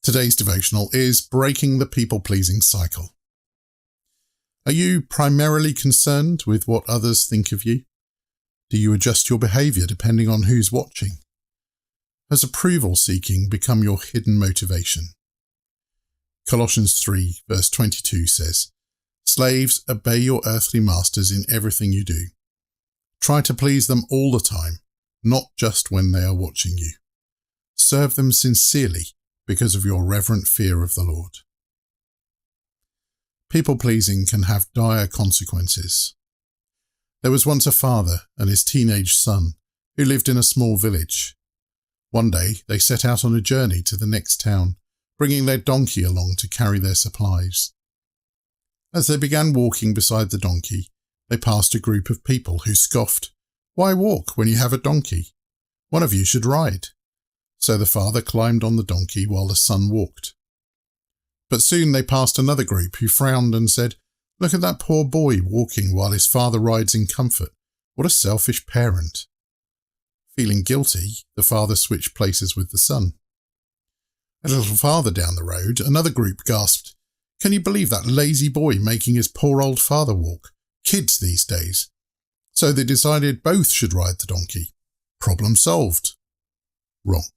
Today's devotional is breaking the people-pleasing cycle. Are you primarily concerned with what others think of you? Do you adjust your behaviour depending on who's watching? Has approval-seeking become your hidden motivation? Colossians 3 verse 22 says, "Slaves, obey your earthly masters in everything you do. Try to please them all the time, not just when they are watching you. Serve them sincerely because of your reverent fear of the Lord." People-pleasing can have dire consequences. There was once a father and his teenage son who lived in a small village. One day they set out on a journey to the next town, bringing their donkey along to carry their supplies. As they began walking beside the donkey, they passed a group of people who scoffed, "Why walk when you have a donkey? One of you should ride." So the father climbed on the donkey while the son walked. But soon they passed another group who frowned and said, "Look at that poor boy walking while his father rides in comfort. What a selfish parent." Feeling guilty, the father switched places with the son. A little farther down the road, another group gasped, "Can you believe that lazy boy making his poor old father walk? Kids these days." So they decided both should ride the donkey. Problem solved. Wrong.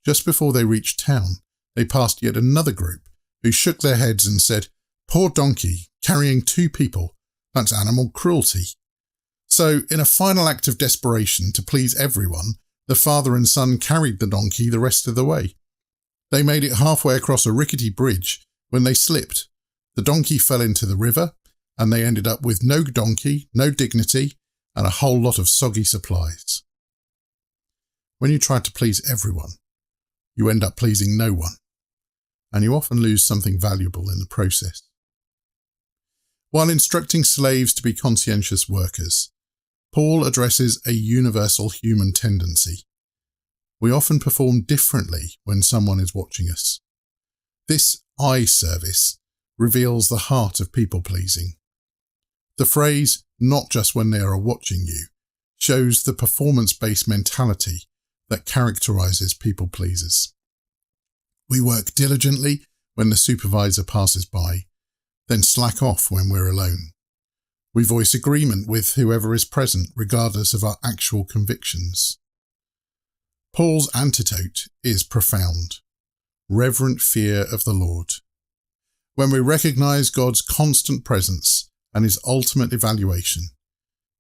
Just before they reached town, they passed yet another group who shook their heads and said, "Poor donkey, carrying two people. That's animal cruelty." So, in a final act of desperation to please everyone, the father and son carried the donkey the rest of the way. They made it halfway across a rickety bridge when they slipped. The donkey fell into the river, and they ended up with no donkey, no dignity, and a whole lot of soggy supplies. When you try to please everyone, you end up pleasing no one, and you often lose something valuable in the process. While instructing slaves to be conscientious workers, Paul addresses a universal human tendency. We often perform differently when someone is watching us. This eye service reveals the heart of people-pleasing. The phrase, "not just when they are watching you," shows the performance-based mentality that characterises people-pleasers. We work diligently when the supervisor passes by, then slack off when we're alone. We voice agreement with whoever is present, regardless of our actual convictions. Paul's antidote is profound: reverent fear of the Lord. When we recognise God's constant presence and his ultimate evaluation,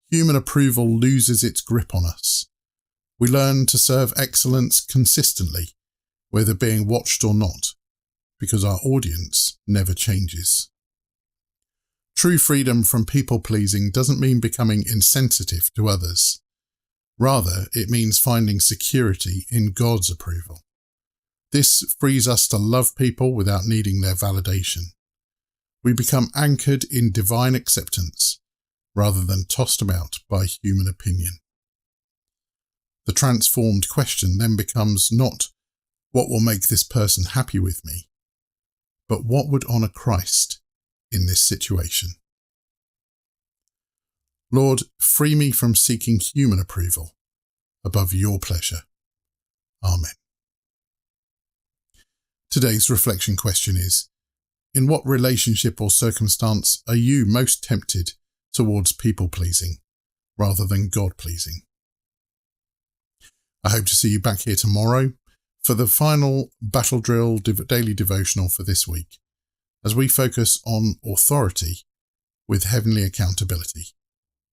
human approval loses its grip on us. We learn to serve excellence consistently, whether being watched or not, because our audience never changes. True freedom from people-pleasing doesn't mean becoming insensitive to others. Rather, it means finding security in God's approval. This frees us to love people without needing their validation. We become anchored in divine acceptance rather than tossed about by human opinion. The transformed question then becomes not, "What will make this person happy with me?" but "What would honour Christ in this situation?" Lord, free me from seeking human approval above your pleasure. Amen. Today's reflection question is, in what relationship or circumstance are you most tempted towards people-pleasing rather than God-pleasing? I hope to see you back here tomorrow for the final Battle Drill daily devotional for this week, as we focus on authority with heavenly accountability.